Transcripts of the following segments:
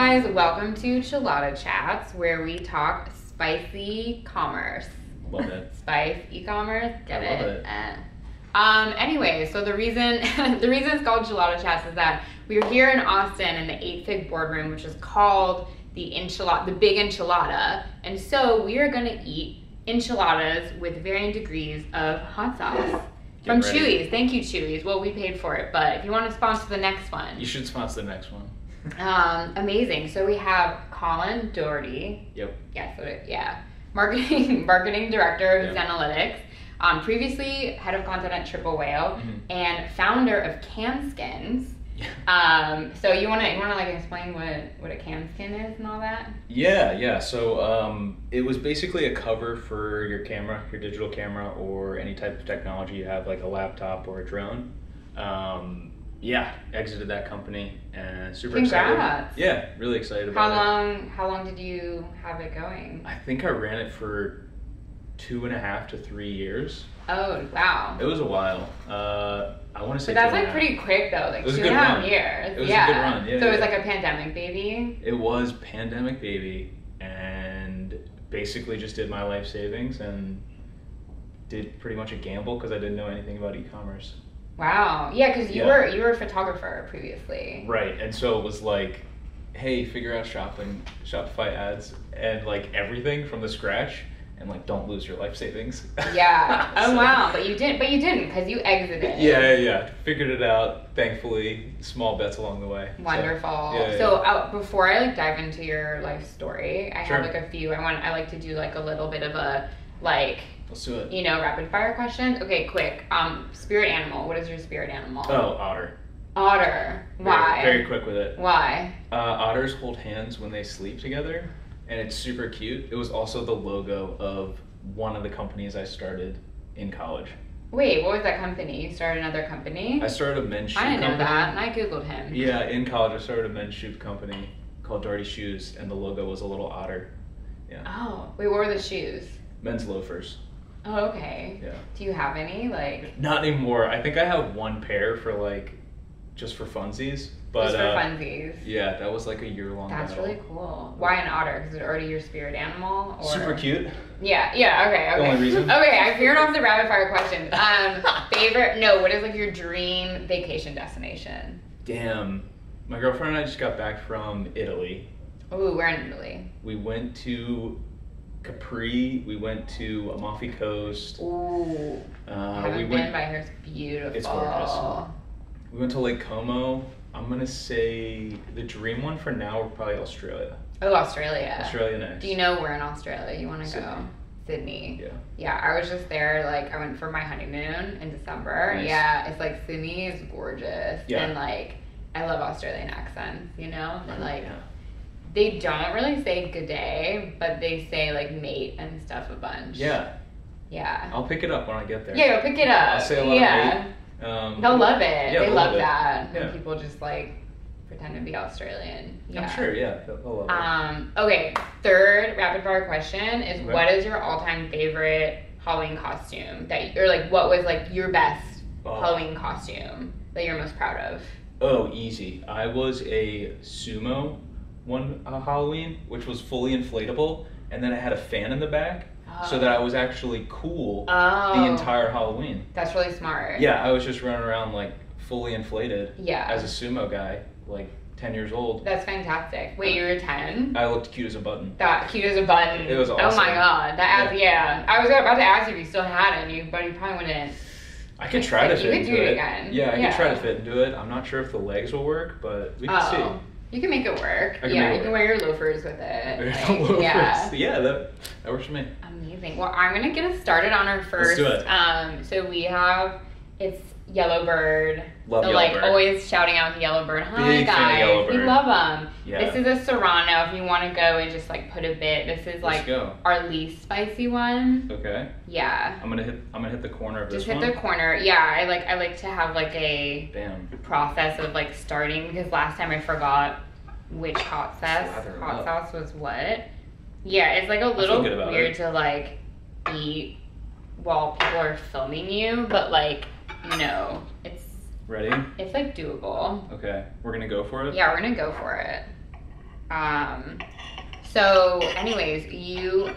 guys, welcome to Chilada Chats, where we talk spicy commerce. Love it. Spice e-commerce, get I it? love it. Anyway, so the reason it's called Chilada Chats is that we are here in Austin in the 8-Fig boardroom, which is called the Big Enchilada, and so we are gonna eat enchiladas with varying degrees of hot sauce. From Chewy's. Thank you, Chewy's. Well, we paid for it, but if you want to sponsor the next one. You should sponsor the next one. Amazing. So we have Colin Dougherty. Yep. Yeah. Marketing director of Yep. Zenlytic. Previously head of content at Triple Whale and founder of CAMSKNS. So you wanna like explain what a CAMSKN is and all that? Yeah. So it was basically a cover for your camera, your digital camera, or any type of technology you have, like a laptop or a drone. Exited that company and super Congrats. excited. Yeah, really excited about it. How long did you have it going? I think I ran it for 2.5 to 3 years. Oh, wow. It was a while. I want to say. But that's like pretty quick though, like 2.5 years. It was a good run. Yeah. So it was like a pandemic baby. It was pandemic baby, and basically just did my life savings and did pretty much a gamble because I didn't know anything about e-commerce. Wow. Yeah, because you were a photographer previously. Right, and so it was like, hey, figure out Shopify ads and like everything from the scratch. And like, don't lose your life savings. Yeah. Oh wow. But you didn't because you exited. Yeah. Figured it out. Thankfully, small bets along the way. Wonderful. So before I like dive into your life story, I have like a few. I like to do like a little bit of a like. Let's do it. Rapid fire questions. Okay, quick. Spirit animal. What is your spirit animal? Oh, otter. Otter. Why? Very quick with it. Why? Otters hold hands when they sleep together. And it's super cute. It was also the logo of one of the companies I started in college. Wait, what was that company? You started another company? I started a men's shoe company. I didn't know that, and I Googled him. Yeah, in college I started a men's shoe company called Dougherty Shoes, and the logo was a little otter. Yeah. Oh, wait, what were the shoes? Men's loafers. Oh, okay. Yeah. Do you have any, like? Not anymore. I think I have one pair for like, just for funsies. But, just for funsies. Yeah, that was like a year-long That's battle. really cool. Why an otter? Because it's already your spirit animal? Or? Super cute. Yeah, okay. The only reason. Okay, I veered off the rapid fire questions. What is like your dream vacation destination? Damn. My girlfriend and I just got back from Italy. Ooh, where in Italy? We went to Capri, we went to Amalfi Coast. Ooh. Haven't been, but I hear it's beautiful. It's gorgeous. We went to Lake Como. I'm gonna say the dream one for now would probably Australia. Oh, Australia. Australia next. Do you know where in Australia you want to go? Sydney. Yeah. Yeah, I was just there. Like, I went for my honeymoon in December. Nice. Yeah, it's like Sydney is gorgeous. Yeah. And like, I love Australian accents. And like, they don't really say good day, but they say like mate and stuff a bunch. Yeah. Yeah. I'll pick it up when I get there. Yeah, you'll pick it up. I'll say a lot of mate. They'll love it. Yeah, they love that when Yeah. people just like pretend to be Australian. Yeah. I'm sure, yeah. They'll love it. Okay, third rapid fire question is what is your all-time favorite Halloween costume what was like your best Halloween costume that you're most proud of? Oh, easy. I was a sumo one Halloween, which was fully inflatable, and then I had a fan in the back. So that I was actually cool the entire Halloween. That's really smart. Yeah, I was just running around like fully inflated as a sumo guy, like 10 years old. That's fantastic. Wait, you were 10? I looked cute as a button. That cute as a button. It was awesome. Oh my god. I was about to ask you if you still had it, but you probably wouldn't. I could try to fit into it. You could do it again. Yeah, I could try to fit into it. I'm not sure if the legs will work, but we can see. You can make it work. You can wear your loafers with it. Loafers. Yeah, that works for me. Amazing. Well, I'm gonna get us started on our first. Let's do it. So we have Yellowbird. Love so Yellowbird. always shouting out Yellowbird. Hi Big guys, fan of Yellowbird. we love them. Yeah. This is a Serrano. If you want to go and just like put a bit, this is like our least spicy one. Okay. Yeah. I'm gonna hit the corner of this one. Just hit the corner. Yeah, I like to have like a process of like starting because last time I forgot which hot sauce was what. Yeah, it's like a little weird to like eat while people are filming you, but like, Ready? It's like doable. Okay, we're gonna go for it? Yeah, we're gonna go for it. So anyways, you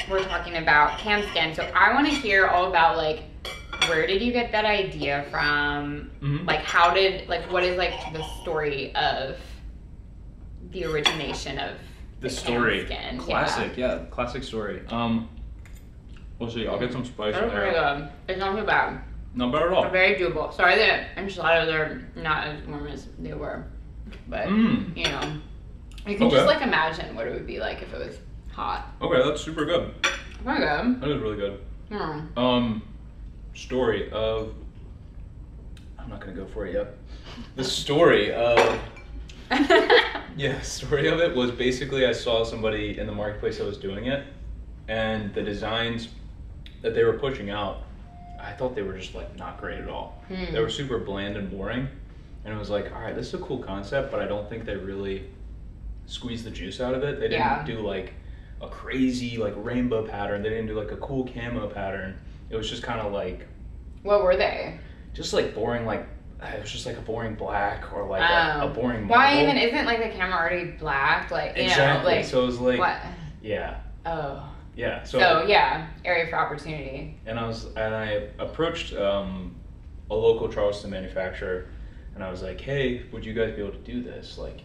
were talking about CAMSKNS. So I want to hear all about like, where did you get that idea from? Mm-hmm. Like what is like the story of the origination of the story? CAMSKNS? Classic, yeah, classic story. We'll see. I'll get some spice in That's there. pretty good. It's not too bad. Not bad at all. They're very doable. Sorry that enchiladas are not as warm as they were, but you know, you can just like imagine what it would be like if it was hot. Okay, that's super good. Very good. That is really good. Story of. I'm not gonna go for it yet. The story of. Story of it was basically I saw somebody in the marketplace that was doing it, and the designs that they were pushing out, I thought they were just like not great at all. They were super bland and boring, and it was like, all right, this is a cool concept, but I don't think they really squeezed the juice out of it. They didn't do like a crazy like rainbow pattern. They didn't do like a cool camo pattern. It was just kind of like. What were they? Just like boring, like it was just like a boring black or like a boring marble. Why even isn't like the camera already black? Like you exactly. know, like so it was like what? Yeah. Oh. Yeah. So area for opportunity. And I approached a local Charleston manufacturer, and I was like, hey, would you guys be able to do this? Like,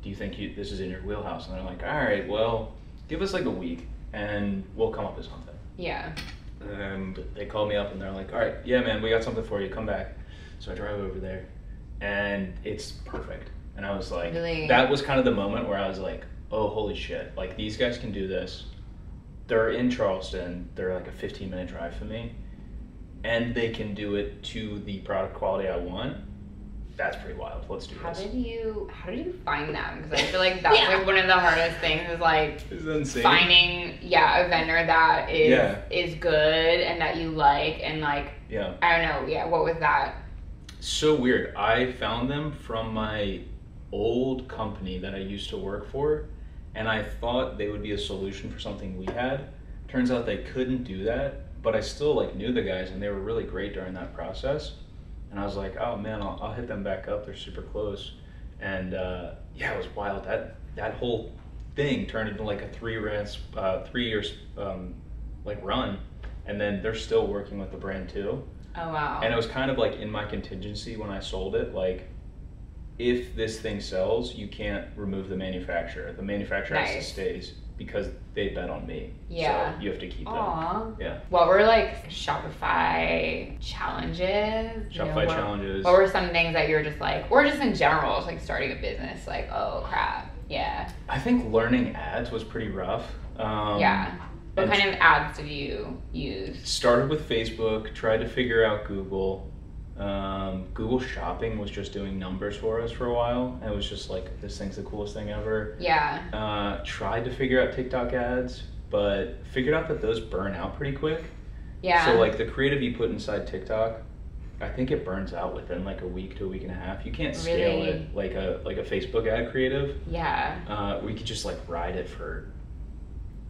do you think this is in your wheelhouse? And they're like, all right, well, give us like a week, and we'll come up with something. Yeah. And they called me up, and they're like, all right, yeah, man, we got something for you. Come back. So I drive over there, and it's perfect. And I was like, really? That was kind of the moment where I was like, oh, holy shit. Like, these guys can do this. They're in Charleston. They're like a 15-minute drive from me. And they can do it to the product quality I want. That's pretty wild. Let's do this. How did you find them? Because I feel like that's like one of the hardest things is like finding a vendor that is good and that you like and like I don't know, what was that? So weird. I found them from my old company that I used to work for, and I thought they would be a solution for something we had. Turns out they couldn't do that, but I still like knew the guys and they were really great during that process. And I was like, oh man, I'll hit them back up. They're super close. And it was wild. That whole thing turned into like a 3 years like run. And then they're still working with the brand too. Oh wow. And it was kind of like in my contingency when I sold it, like if this thing sells, you can't remove the manufacturer. The manufacturer has to stay because they bet on me. Yeah. So you have to keep them. Yeah. What were like Shopify challenges? Challenges. What were some things that you were just like, or just in general, like starting a business, like, oh crap. Yeah. I think learning ads was pretty rough. What kind of ads did you use? Started with Facebook, tried to figure out Google. Google Shopping was just doing numbers for us for a while. And it was just like, this thing's the coolest thing ever. Yeah. Tried to figure out TikTok ads, but figured out that those burn out pretty quick. Yeah. So like the creative you put inside TikTok, I think it burns out within like a week to a week and a half. You can't scale it like a Facebook ad creative. Yeah. We could just like ride it for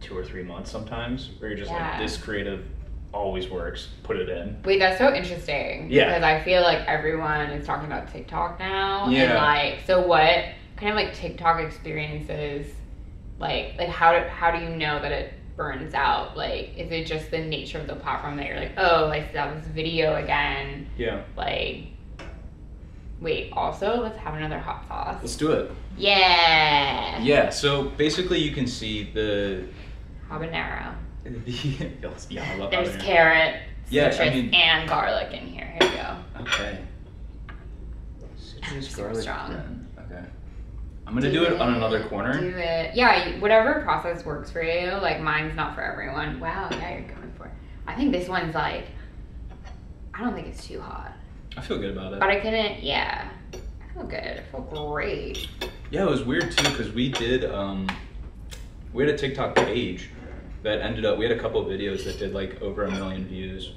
2 or 3 months sometimes, where you're just like, this creative always works, put it in. Wait, that's so interesting. Yeah. Because I feel like everyone is talking about TikTok now. Yeah. And like, so what kind of like TikTok experiences, like how do you know that it burns out? Like, is it just the nature of the platform that you're like, oh, I saw this video again? Yeah. Like, wait, also, let's have another hot sauce. Let's do it. Yeah. Yeah, so basically you can see the... Habanero. I love There's habanero. Carrot, citrus, and garlic in here. Here you go. Okay. Citrus, garlic, strong. Okay. I'm gonna do it on another corner. Do it. Yeah, whatever process works for you. Like, mine's not for everyone. Wow, yeah, you're going for it. I think this one's like, I don't think it's too hot. I feel good about it. But I couldn't, I feel good. I feel great. Yeah, it was weird too, because we had a TikTok page that ended up, we had a couple of videos that did like over 1 million views.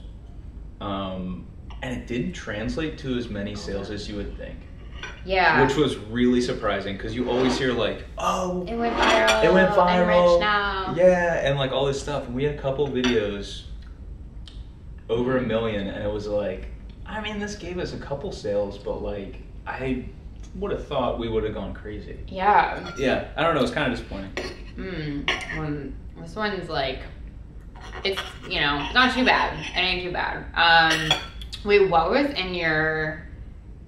And it didn't translate to as many sales as you would think. Yeah. Which was really surprising, because you always hear like, oh, it went viral. I'm rich now. Yeah, and like all this stuff. And we had a couple videos over 1 million, and it was like, I mean, this gave us a couple sales, but like, I would have thought we would have gone crazy. Yeah. Yeah, I don't know. It's kind of disappointing. This one's like, it's, you know, not too bad. It ain't too bad. Wait, what was in your?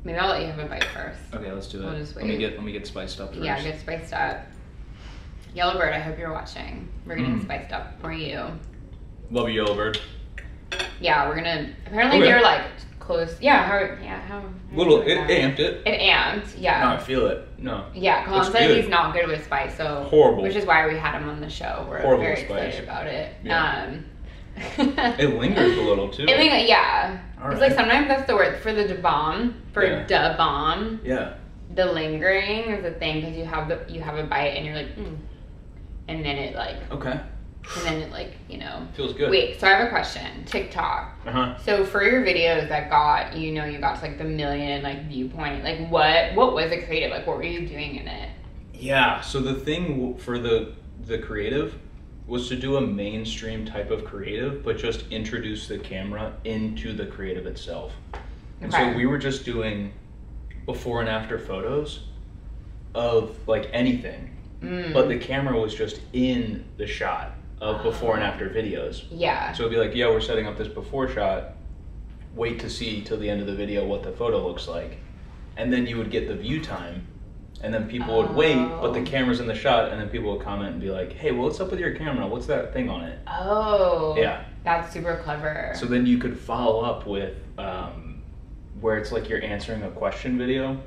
Maybe I'll let you have a bite first. Okay, let's do it. We'll just wait. Let me get spiced up first. Yeah, get spiced up. Yellowbird, I hope you're watching. We're getting spiced up for you. Love you, Yellowbird. Yeah, we're gonna. Apparently, they're like close. Yeah, how Little, it amped it. It amped, yeah. No, I feel it. No. Yeah, Colin said he's not good with spice, so horrible. Which is why we had him on the show. We're horrible very spice. excited about it. Yeah. It lingers a little too. Yeah. All it's right. like sometimes that's the word for the bomb da bomb. Yeah. The lingering is a thing because you have a bite and you're like, and then it like. Okay. And then it like, you know. Feels good. Wait, so I have a question. TikTok. So for your videos that got, you got to like the million like viewpoint, like what was it creative? Like what were you doing in it? Yeah, so the thing for the creative was to do a mainstream type of creative, but just introduce the camera into the creative itself. And so we were just doing before and after photos of like anything, but the camera was just in the shot of before and after videos. Yeah. So it'd be like, yeah, we're setting up this before shot, wait to see till the end of the video what the photo looks like. And then you would get the view time, and then people would wait, but the camera's in the shot, and then people would comment and be like, hey, well, what's up with your camera? What's that thing on it? Oh. Yeah. That's super clever. So then you could follow up with where it's like you're answering a question video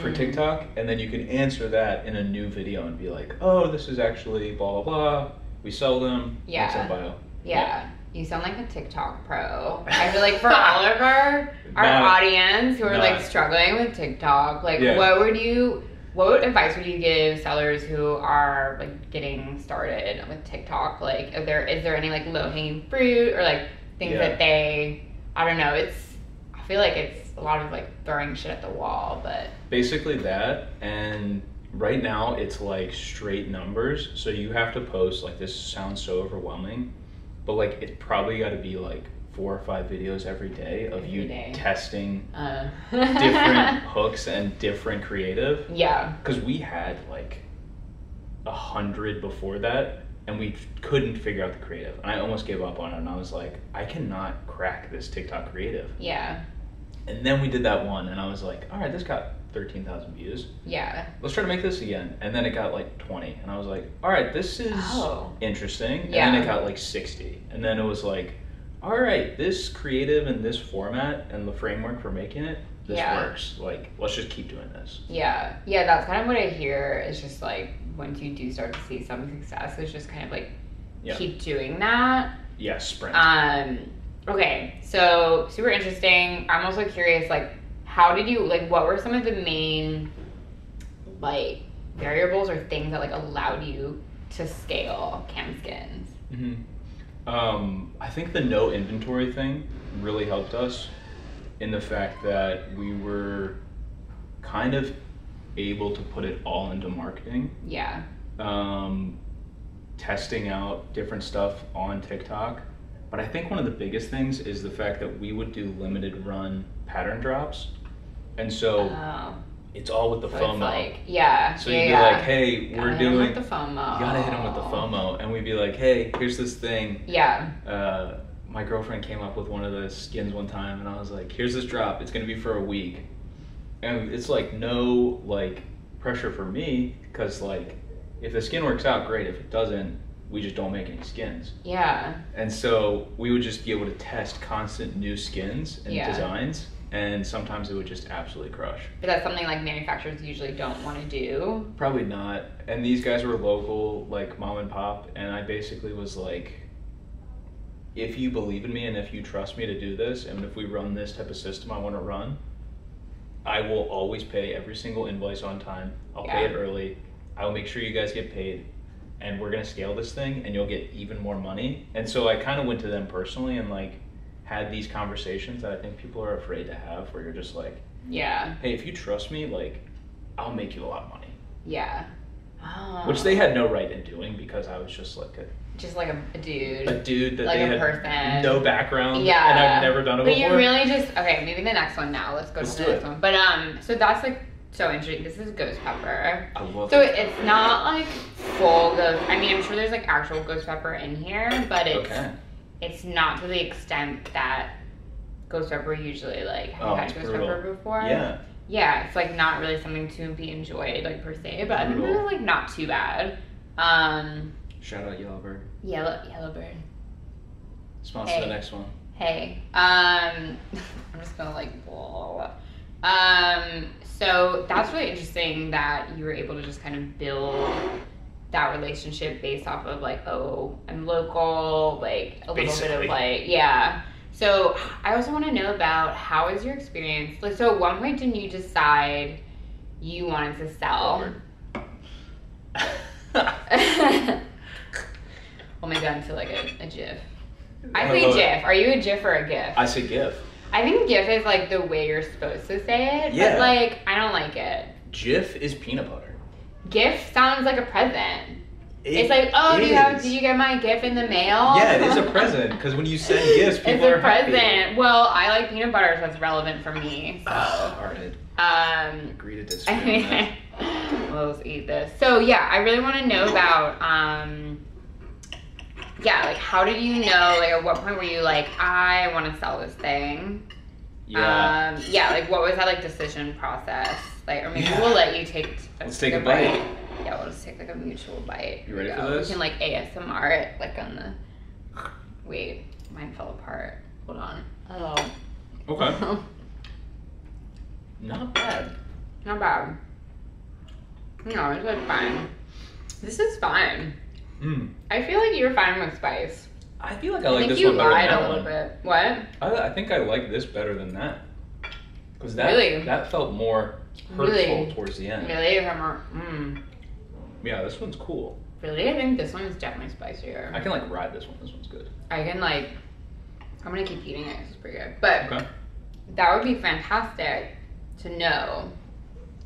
for TikTok, and then you can answer that in a new video and be like, oh, this is actually blah, blah, blah. We sell them. Yeah. Bio. Yeah. You sound like a TikTok pro. I feel like for all of our audience who are like struggling with TikTok, like what advice would you give sellers who are like getting started with TikTok? Like is there any like low hanging fruit or like things that they, I don't know, I feel like it's a lot of like throwing shit at the wall, but basically that. And right now it's like straight numbers, so you have to post, like, this sounds so overwhelming, but like it's probably got to be like 4 or 5 videos every day of testing different hooks and different creative. Yeah, because we had like 100 before that and we couldn't figure out the creative, and I almost gave up on it, and I was like, I cannot crack this TikTok creative. Yeah. And then we did that one, and I was like, all right, this got 13,000 views. Yeah. Let's try to make this again. And then it got like 20. And I was like, all right, this is interesting. And then it got like 60. And then it was like, all right, this creative and this format and the framework for making it, this works. Like, let's just keep doing this. Yeah. Yeah, that's kind of what I hear. Is just like, once you do start to see some success, it's just kind of like, keep doing that. Yeah, sprint. Okay, so super interesting. I'm also curious, like, how did you, like, what were some of the main, like, variables or things that, like, allowed you to scale CAMSKNS? I think the no inventory thing really helped us in the fact that we were kind of able to put it all into marketing. Yeah. Testing out different stuff on TikTok. But I think one of the biggest things is the fact that we would do limited run pattern drops. And so it's all with the FOMO. Like, so you'd be like, hey, we're doing the FOMO. You gotta hit them with the FOMO. And we'd be like, hey, here's this thing. Yeah. My girlfriend came up with one of the skins one time, and I was like, here's this drop. It's gonna be for a week. And it's like no like pressure for me, because like if the skin works out, great. If it doesn't, we just don't make any skins. Yeah. And so we would just be able to test constant new skins and designs, and sometimes it would just absolutely crush. But that's something like manufacturers usually don't want to do? Probably not. And these guys were local, like mom and pop, and I basically was like, if you believe in me and if you trust me to do this, and if we run this type of system I want to run, I will always pay every single invoice on time. I'll pay it early. I will make sure you guys get paid. And we're gonna scale this thing, and you'll get even more money. And so I kind of went to them personally and like had these conversations that I think people are afraid to have, where you're just like, hey, if you trust me, like, I'll make you a lot of money. Yeah. Oh. Which they had no right in doing, because I was just like a dude. A dude that like they had person. No background. Yeah. And I've never done it before. But you really just, okay, maybe the next one now. Let's go to the next one. But so that's like So interesting. This is ghost pepper. I love So it. it's not like full ghost. I mean, I'm sure there's like actual ghost pepper in here, but it's not to the extent that ghost pepper usually like. Have you had ghost pepper before? Yeah. Yeah, it's like not really something to be enjoyed like per se, but I think this is like not too bad. Shout out Yellowbird. Yellowbird. Sponsor the next one. Hey. I'm just gonna like blah. So that's really interesting that you were able to just kind of build that relationship based off of like, oh, I'm local, like a little bit of like, yeah. So I also want to know about how was your experience? Like, so at one point didn't you decide you wanted to sell? Oh my god, I feel like a GIF. I say GIF. Are you a GIF or a GIF? I say GIF. I think GIF is like the way you're supposed to say it, but like I don't like it. GIF is peanut butter. GIF sounds like a present. It's like, oh, did you get my GIF in the mail? Yeah, it is a present because when you send gifts, people are happy. It's a present. Well, I like peanut butter, so it's relevant for me. So. All right. Agree to disagree. Let's eat this. So yeah, I really want to know about like how did you know? Like at what point were you like, I want to sell this thing? Yeah. Like what was that like decision process? Like, or maybe we'll let you take. Let's take a bite. Yeah, we'll just take like a mutual bite. You ready for this? We can like ASMR it like on the. Wait, mine fell apart. Hold on. Oh. Okay. Not bad. Not bad. No, it's like fine. This is fine. I feel like you're fine with spice. I feel like I like this one better than that one. I think you lied a little bit. What? I think I like this better than that. Because that felt more hurtful towards the end. Really? Yeah, this one's cool. Really? I think this one is definitely spicier. I can like ride this one. This one's good. I can like, I'm gonna keep eating it. It's pretty good. But that would be fantastic to know.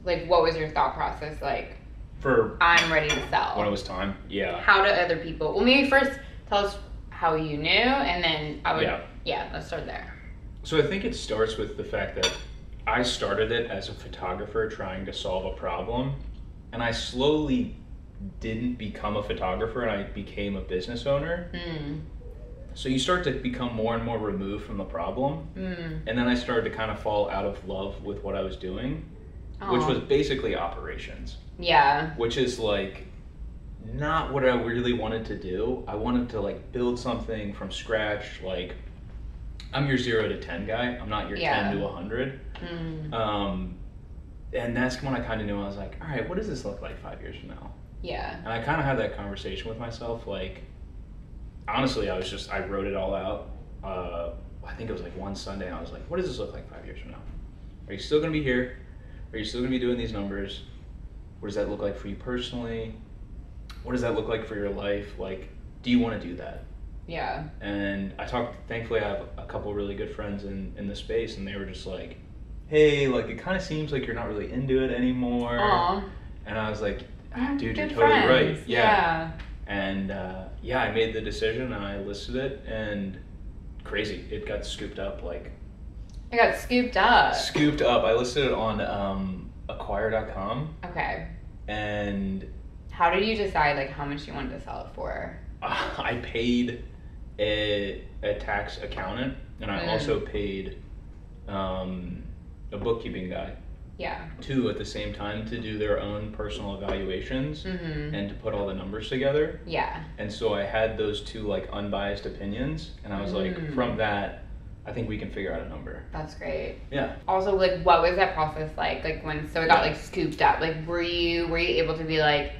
Like, what was your thought process like? For I'm ready to sell. When it was time? Yeah. How do other people? Well, maybe first tell us how you knew, and then I would. Yeah, let's start there. So I think it starts with the fact that I started it as a photographer trying to solve a problem, and I slowly didn't become a photographer and I became a business owner. So you start to become more and more removed from the problem. And then I started to kind of fall out of love with what I was doing, which was basically operations. Yeah. Which is like not what I really wanted to do. I wanted to like build something from scratch. Like I'm your 0 to 10 guy. I'm not your 10 to 100. And that's when I kind of knew. I was like, all right, what does this look like 5 years from now? Yeah. And I kind of had that conversation with myself. Like, honestly, I wrote it all out. I think it was like one Sunday. And I was like, what does this look like 5 years from now? Are you still going to be here? Are you still going to be doing these numbers? What does that look like for you personally? What does that look like for your life? Like, do you want to do that? Yeah. And thankfully I have a couple really good friends in the space, and they were just like, hey, like it kind of seems like you're not really into it anymore. And I was like, dude, you're totally right. Yeah. And I made the decision and I listed it, and crazy, it got scooped up. Like, it got scooped up. Scooped up. I listed it on acquire.com. Okay. And how did you decide like how much you wanted to sell it for? I paid a tax accountant, and I also paid a bookkeeping guy. Yeah. Two at the same time to do their own personal evaluations and to put all the numbers together. Yeah. And so I had those two like unbiased opinions, and I was like, from that, I think we can figure out a number. That's great. Yeah. Also, like, what was that process like? Like when it got like scooped up. Like, were you able to be like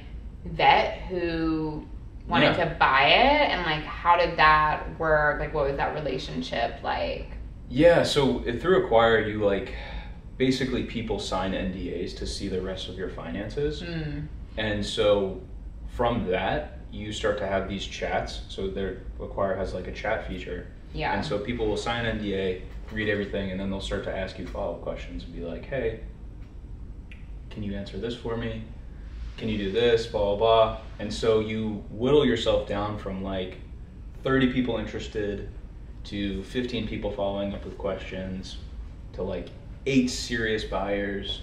vet who wanted to buy it, and like how did that work? Like, what was that relationship like? Yeah. So through Acquire, you like basically people sign NDAs to see the rest of your finances, and so from that you start to have these chats. So Acquire has like a chat feature. Yeah. And so people will sign an NDA, read everything, and then they'll start to ask you follow-up questions and be like, hey, can you answer this for me? Can you do this? Blah, blah, blah. And so you whittle yourself down from like 30 people interested to 15 people following up with questions to like 8 serious buyers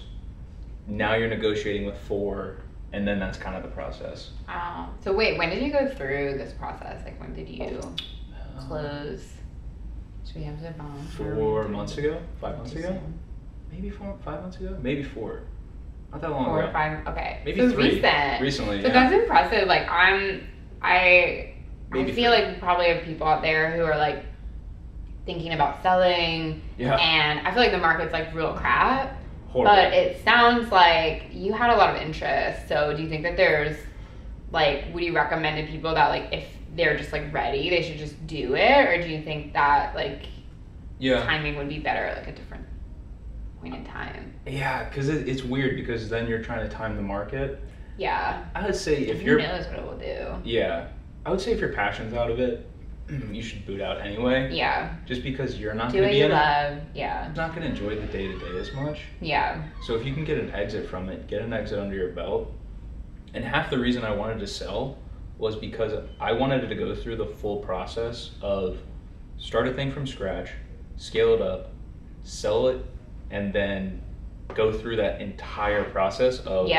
now you're negotiating with 4, and then that's kind of the process. Oh, so wait, when did you go through this process? Like, when did you close? Should we have the bomb? 4 months ago? 5 months ago? Maybe 5 months ago? Maybe 4. Not that long 4 ago. or 5. Okay. Maybe so 3. Recent. Recently, so yeah. that's impressive. Like, I Maybe feel 3. like we probably have people out there who are like thinking about selling. Yeah. And I feel like the market's like real crap. Horrible. But it sounds like you had a lot of interest. So do you think that there's like, would you recommend to people that like if they're just like ready, they should just do it? Or do you think that like timing would be better at like a different point in time? Yeah, because it's weird because then you're trying to time the market. Yeah. I would say if who knows what it will do. Yeah. I would say if your passion's out of it, you should boot out anyway. Yeah. Just because you're not do going to be what in you love. it. Yeah. You're not going to enjoy the day-to-day as much. Yeah. So if you can get an exit from it, get an exit under your belt. And half the reason I wanted to sell was because I wanted to go through the full process of start a thing from scratch, scale it up, sell it, and then go through that entire process of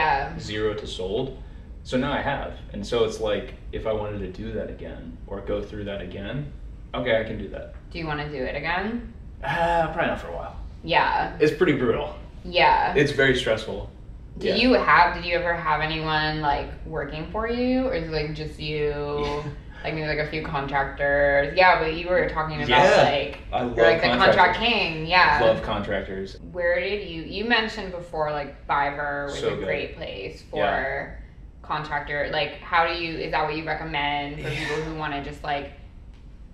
0 to sold. So now I have. And so it's like, if I wanted to do that again or go through that again, okay, I can do that. Do you want to do it again? Probably not for a while. Yeah. It's pretty brutal. Yeah. It's very stressful. Did you ever have anyone like working for you, or is it like just you? Like maybe like a few contractors. Yeah, but you were talking about like you're like the contract king. Yeah. Love contractors. Where did you mentioned before like Fiverr was a great place for contractor. Like is that what you recommend for people who want to just like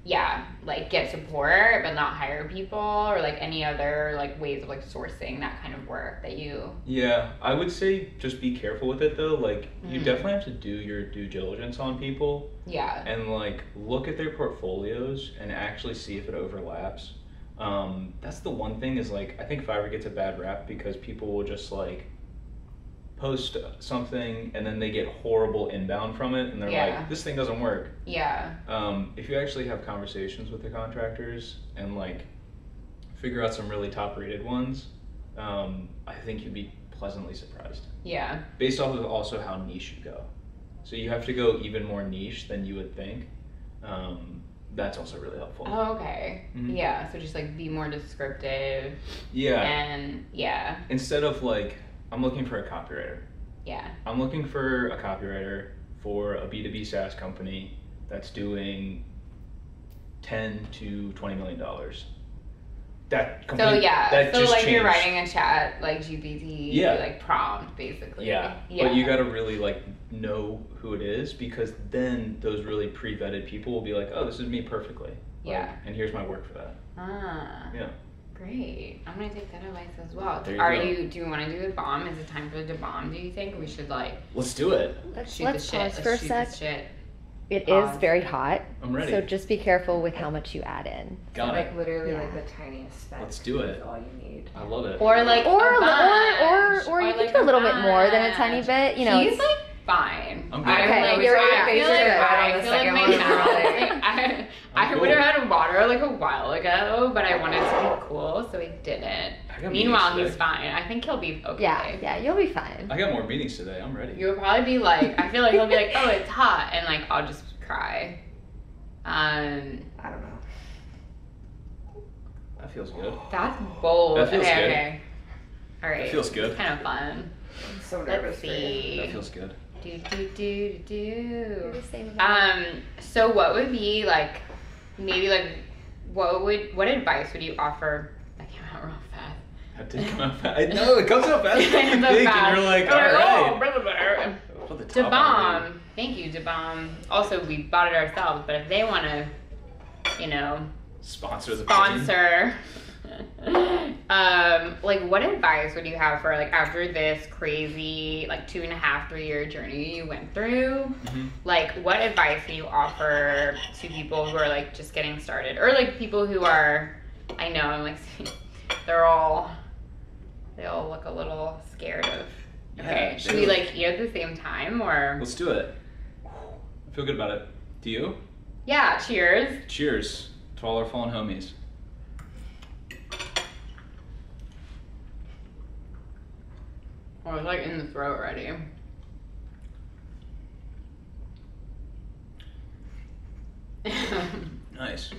get support but not hire people, or like any other like ways of like sourcing that kind of work that you? Yeah, I would say just be careful with it though. Like you definitely have to do your due diligence on people. Yeah. And like look at their portfolios and actually see if it overlaps. That's the one thing is like I think Fiverr gets a bad rap because people will just like post something and then they get horrible inbound from it and they're like, this thing doesn't work. Yeah. If you actually have conversations with the contractors and like figure out some really top rated ones, I think you'd be pleasantly surprised. Yeah. Based off of also how niche you go. So you have to go even more niche than you would think. That's also really helpful. Oh, okay. Mm-hmm. Yeah, so just like be more descriptive. Yeah. And instead of like, I'm looking for a copywriter. Yeah. I'm looking for a copywriter for a B2B SaaS company that's doing $10 to $20 million. That just like changed. You're writing a chat like GPT like prompt basically. Yeah. But you gotta really like know who it is because then those really pre-vetted people will be like, oh, this is me perfectly. Like, and here's my work for that. Yeah. Great. I'm gonna take that advice as well. Do you want to do the bomb? Is it time for the bomb? Do you think we should like? Let's do it. Let's pause for a sec. It Pause. is very hot. I'm ready. So just be careful with how much you add in. Got it. Like literally like the tiniest speck. Let's do it. Is all you need. I love it. Or like or you can do a little bit more than a tiny bit. You know, he's like fine. I'm good. I would have had water like a while ago, but I wanted to be cool, so I didn't. Meanwhile, he's fine. I think he'll be okay. Yeah, you'll be fine. I got more meetings today. I'm ready. You'll probably be like, I feel like he'll be like, oh, it's hot, and like I'll just cry. I don't know. That feels good. That's bold. That feels good. Okay. All right. That feels good. It's kind of fun. I'm so nervous. Let's see. That feels good. Do. So what would be like, maybe like, what advice would you offer? That came out real fast. That did come out fast. I know, it comes out faster than you think, and you're like, all right. DeBomb. Thank you, DeBomb. Also, we bought it ourselves, but if they want to, sponsor the like what advice would you have for like after this crazy like 2.5-3 year journey you went through? Like what advice can you offer to people who are like just getting started, or like people who are, I know I'm like they all look a little scared of. Okay, should we like eat at the same time or? Let's do it. I feel good about it. Do you? Yeah, cheers. Cheers to all our fallen homies. Oh, it's like in the throat already. Nice.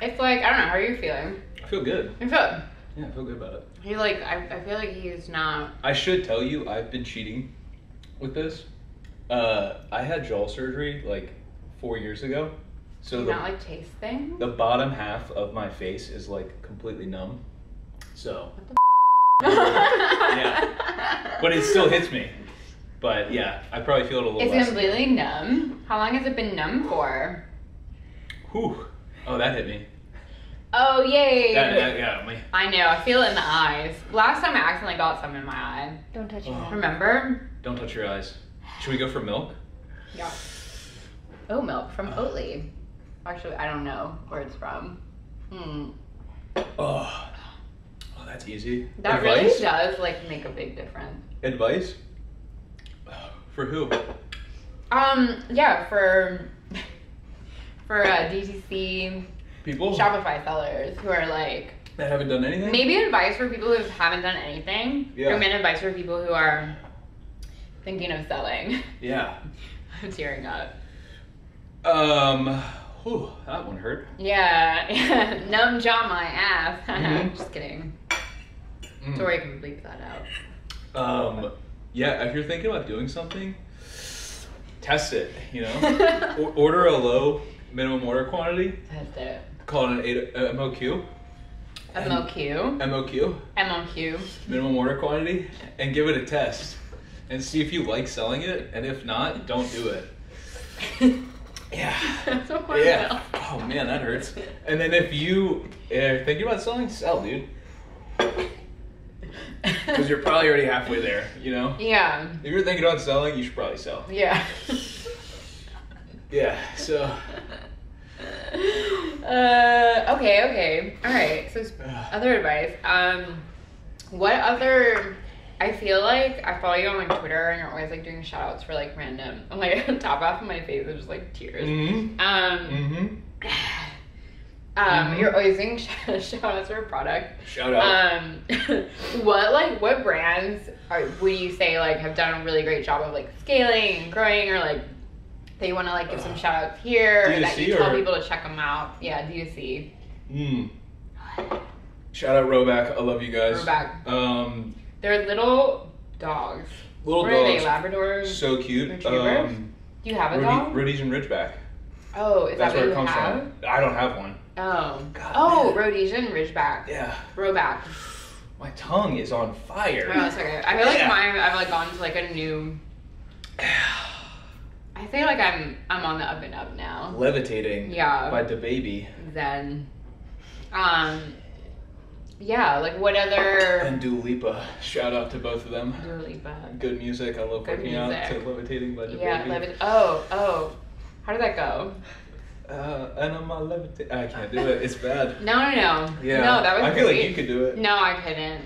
It's like, I don't know, how are you feeling? I feel good. You feel? Yeah, I feel good about it. He like, I feel like he's not. I should tell you, I've been cheating with this. I had jaw surgery like 4 years ago. So not like taste thing? the bottom half of my face is like completely numb. So. What the Yeah. But it still hits me. But yeah, I probably feel it a little It's less. completely numb? How long has it been numb for? Whew. Oh, that hit me. Oh, yay. That got me. I know, I feel it in the eyes. Last time I accidentally got some in my eye. Don't touch your Remember? Don't touch your eyes. Should we go for milk? Yeah. Oat milk from Oatly. Actually, I don't know where it's from. Oh, that's easy. That Advice? really does like make a big difference. Advice? For who? Yeah, for DTC People Shopify sellers who are like that haven't done anything? maybe advice for people who haven't done anything. Yeah. Or maybe advice for people who are thinking of selling. Yeah. I'm tearing up. Whew, that one hurt. Yeah. Numb jaw my ass. Mhm. Just kidding. Tori can bleep that out. Yeah, if you're thinking about doing something, test it, you know? Order a low minimum order quantity. Test it. Call it an MOQ. MOQ. MOQ. MOQ. Minimum order quantity. And give it a test. And see if you like selling it. And if not, don't do it. Yeah. That's so horrible. Yeah. Oh man, that hurts. And then if you are thinking about selling, sell, dude. Because you're probably already halfway there, you know? Yeah. If you're thinking about selling, you should probably sell. Yeah. Yeah, so. Okay. All right. So other advice. What other? I feel like I follow you on like Twitter, and you're always like doing shout outs for like random. Like top half of my face is just like tears. You're always doing shout outs for a product. Shout out. What brands would you say like have done a really great job of like scaling and growing, or like they want to like give some shout outs here, or that you tell people to check them out? Yeah, D2C. Shout out Roback. I love you guys. Roback. They're little dogs. Little what dogs. Are they, Labradors? So cute. Retrievers? Do you have a dog? Rhodesian Ridgeback. Oh, is That's that what where you it comes have? from. I don't have one. Oh. God, man. Rhodesian Ridgeback. Yeah. Roback. My tongue is on fire. Oh, it's okay. I feel like I've like gone to like a new. I feel like I'm on the up and up now. Levitating. Yeah. By the baby. Zen. Yeah, like what other... And Dua Lipa. Shout out to both of them. Dua Lipa. Good music. I love Good working out music. to Levitating by the Yeah, baby. Oh. How did that go? And I'm a levitating. I can't do it. It's bad. No. Yeah. No, that was I feel great. like you could do it. No, I couldn't.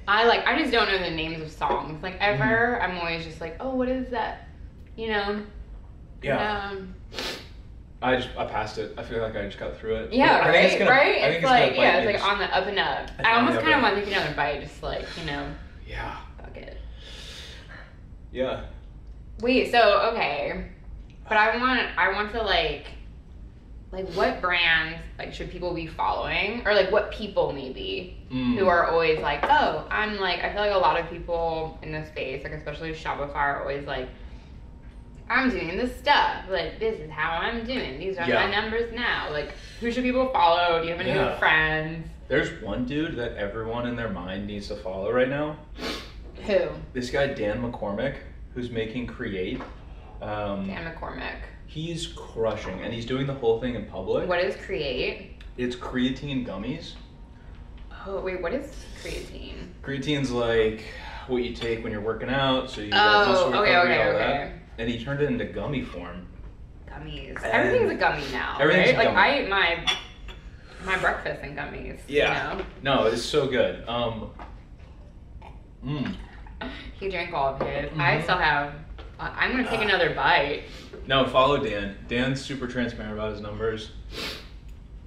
I just don't know the names of songs. Like ever, I'm always just like, oh, what is that? You know? Yeah. I passed it. I feel like I just got through it. Yeah, I think it's right? I think It's gonna like, bite yeah, me. it's like on the up and up. It's I on almost the kind of up want to take another bite, just like, you know, Yeah. fuck it. Yeah. Wait, so, okay. But I want to like what brands, like, should people be following? Or, like, what people, maybe, who are always like, oh, I'm, like, I feel like a lot of people in this space, like, especially Shopify, are always like, I'm doing this stuff. Like, this is how I'm doing. These are my numbers now. Like, who should people follow? Do you have any good friends? There's one dude that everyone in their mind needs to follow right now. Who? This guy, Dan McCormick, who's making Create. Dan McCormick. He's crushing, and he's doing the whole thing in public. What is Create? It's creatine gummies. Oh, wait, what is creatine? Creatine's like what you take when you're working out, so you got muscle recovery, all that. And he turned it into gummy form. Gummies. Everything's a gummy now. Everything's right? a gummy. Like I eat my breakfast in gummies. Yeah. You know? No, it's so good. He drank all of his. I still have. I'm gonna take another bite. No, follow Dan. Dan's super transparent about his numbers.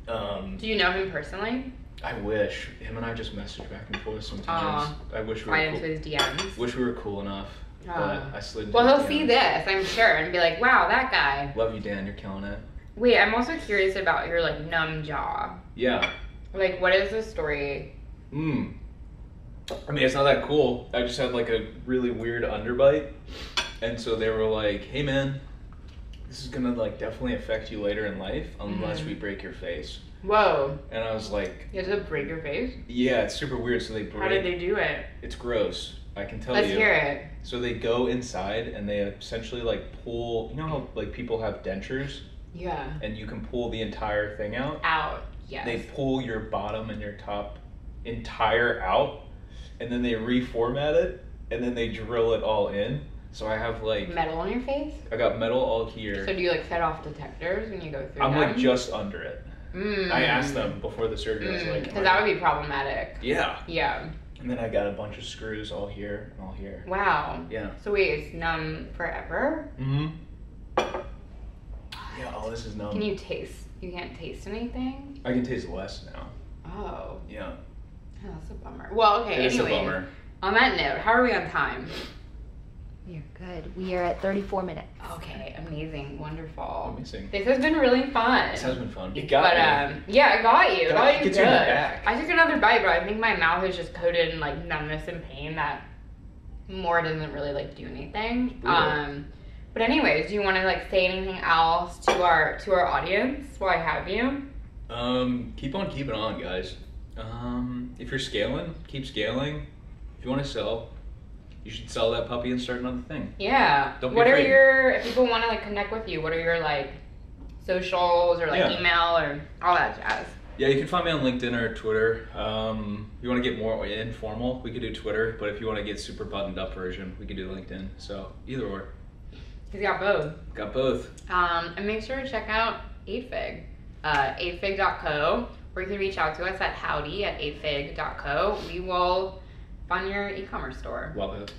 Do you know him personally? I wish. Him and I just message back and forth sometimes. I wish we were into his DMs. Wish we were cool enough. But I slid into Well, his he'll DMs. see this, I'm sure, and be like, wow, that guy. Love you, Dan. You're killing it. Wait, I'm also curious about your, like, numb jaw. Yeah. Like, what is the story? I mean, it's not that cool. I just had, like, a really weird underbite. And so they were like, hey, man, this is gonna, like, definitely affect you later in life unless we break your face. Whoa. And I was like... You have to break your face? Yeah, it's super weird. So they break... How did they do it? It's gross. I can tell Let's you. hear it. So they go inside and they essentially, like, pull... You know how, like, people have dentures? Yeah. And you can pull the entire thing out? Out, yes. They pull your bottom and your top entire out. And then they reformat it. And then they drill it all in. So I have, like... Metal on your face? I got metal all here. So do you, like, set off detectors when you go through I'm, them? like, just under it. I asked them before the surgery. I was like... Because that would be problematic. Yeah. Yeah. And then I got a bunch of screws all here and all here. Wow. Yeah. So wait, it's numb forever? Yeah, all this is numb. Can you taste? You can't taste anything? I can taste less now. Oh. Yeah. Oh, that's a bummer. Well, okay, It's anyway. a bummer. On that note, how are we on time? We are good. We are at 34 minutes. Okay, amazing, wonderful. Amazing. This has been really fun. This has been fun. It got me. Yeah, it got you. It got you Gets good. you in the back. I took another bite, but I think my mouth is just coated in like numbness and pain that more doesn't really like do anything. But anyways, do you want to like say anything else to our audience while I have you? Keep on keeping on, guys. If you're scaling, keep scaling. If you want to sell, you should sell that puppy and start another thing. Yeah. Don't be what afraid. are your, if people want to like connect with you, what are your like socials or like email or all that jazz? Yeah, you can find me on LinkedIn or Twitter. If you want to get more informal, we could do Twitter. But if you want to get super buttoned up version, we could do LinkedIn. So either or. He's got both. Got both. And make sure to check out 8fig, 8fig.co, or you can reach out to us at howdy@8fig.co. We will fund your e-commerce store. Love it.